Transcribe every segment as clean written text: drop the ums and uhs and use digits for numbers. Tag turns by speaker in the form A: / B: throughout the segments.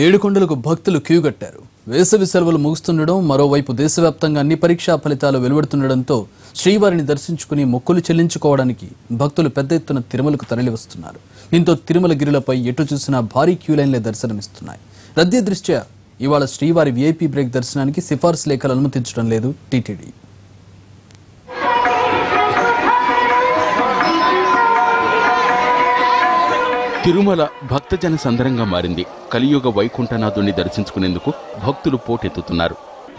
A: ఏడుకొండలకు భక్తులు క్యూ కట్టారు. వేసవి సెలవులు ముగుస్తుండడం, మరోవైపు దేశవ్యాప్తంగా అన్ని పరీక్షా ఫలితాలు వెలువడుతుండడంతో శ్రీవారిని దర్శించుకుని మొక్కులు చెల్లించుకోవడానికి భక్తులు పెద్ద ఎత్తున తిరుమలకు తరలివస్తున్నారు. దీంతో తిరుమల గిరిలపై ఎటు చూసినా భారీ క్యూ లైన్లే దర్శనమిస్తున్నాయి. రద్దీ దృష్ట్యా ఇవాళ శ్రీవారి వీఐపీ బ్రేక్ దర్శనానికి సిఫార్సు లేఖలు అనుమతించడం లేదు టీటీడీ.
B: తిరుమల భక్తజన సందరంగా మారింది. కలియుగ వైకుంఠనాథుని దర్శించుకునేందుకు భక్తులు పోటెత్తుతున్నారు.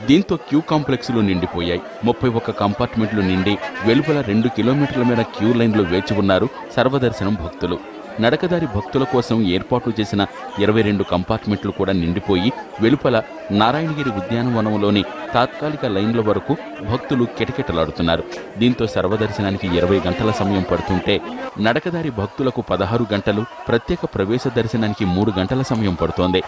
B: దీంతో క్యూ కాంప్లెక్స్లు నిండిపోయాయి. 31 కంపార్ట్మెంట్లు నిండి వెలుపల 2 కిలోమీటర్ల మేర క్యూ లైన్లో వేచి ఉన్నారు సర్వదర్శనం భక్తులు. నడకదారి భక్తుల కోసం ఏర్పాటు చేసిన 22 కంపార్ట్మెంట్లు కూడా నిండిపోయి వెలుపల నారాయణగిరి ఉద్యానవనంలోని తాత్కాలిక లైన్ల వరకు భక్తులు కిటకిటలాడుతున్నారు. దీంతో సర్వదర్శనానికి 20 గంటల సమయం పడుతుంటే నడకదారి భక్తులకు 16 గంటలు, ప్రత్యేక ప్రవేశ దర్శనానికి 3 గంటల సమయం పడుతోంది.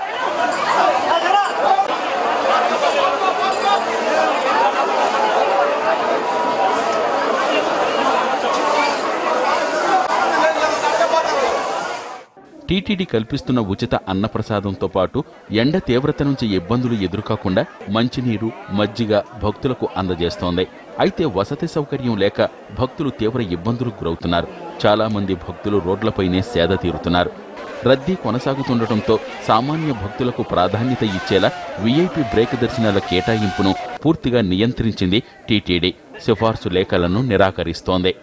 B: టీటీడీ కల్పిస్తున్న ఉచిత అన్నప్రసాదంతో పాటు ఎండ తీవ్రత నుంచి ఇబ్బందులు ఎదురుకాకుండా మంచినీరు, మజ్జిగ భక్తులకు అందజేస్తోంది. అయితే వసతి సౌకర్యం లేక భక్తులు తీవ్ర ఇబ్బందులకు గురవుతున్నారు. చాలా మంది భక్తులు రోడ్లపైనే సేద తీరుతున్నారు. రద్దీ కొనసాగుతుండటంతో సామాన్య భక్తులకు ప్రాధాన్యత ఇచ్చేలా వీఐపీ బ్రేక్ దర్శనాల కేటాయింపును పూర్తిగా నియంత్రించింది టీటీడీ. సిఫార్సు లేఖలను నిరాకరిస్తోంది.